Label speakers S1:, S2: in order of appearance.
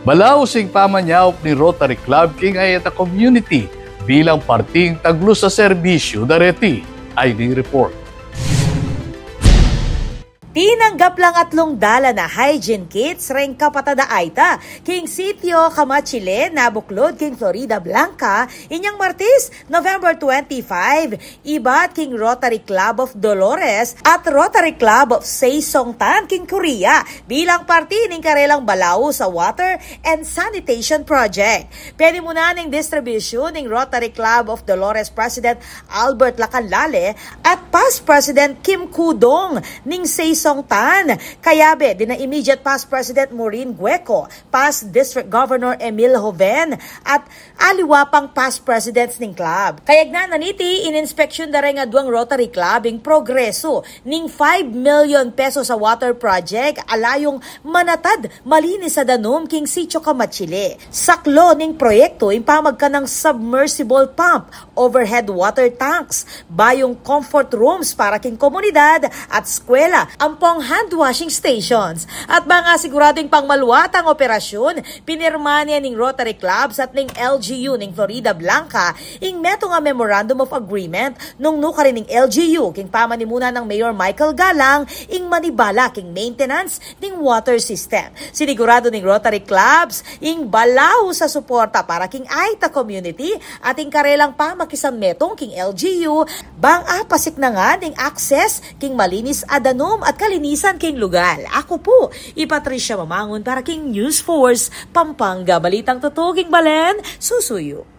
S1: Balausing pamanyawp ni Rotary Club king Ayeta Community bilang parting taglo sa serbisyo dareti ay ni report.
S2: Tinanggap lang atlong dala na hygiene kits ring kapatada Aita, king sitio Kamachile, nabuklod king Florida Blanca, inyang Martes, November 25, ibat king Rotary Club of Dolores at Rotary Club of Seisongtan king Korea bilang parti ning karelang balaw sa water and sanitation project. Pwede muna ning distribution ning Rotary Club of Dolores President Albert Lacanlale at past President Kim Kudong ning Seisongtan, kayabe din na immediate past President Maureen Gueco, past District Governor Emil Joven at aliwa pang past presidents ning club. Kayag na naniti in-inspection da rin nga duwang Rotary Club ing progreso ning 5 million peso sa water project alayong manatad malinis sa danom king Sitio Kamachile. Saklo ning proyekto impamagka ng submersible pump, overhead water tanks, bayong comfort rooms para king komunidad at eskwela, ampong hand washing stations. At mga siguradong pangmaluwat ang operasyon, pinirma niya ning Rotary Clubs at ning LGU ning Florida Blanca ing meto nga Memorandum of Agreement nung nuka rin ning LGU king pamanimuna ng Mayor Michael Galang ing manibala king maintenance ning water system. Sinigurado ning Rotary Clubs ing balaw sa suporta para king Aita community at ing karelang pamakisang metong king LGU bang apasik na nga ning access king malinis adanom at kalinisan king lugar. Ako po, Patricia Mamangon para king News Force Pampanga. Balitang totoo king Balen, susuyo.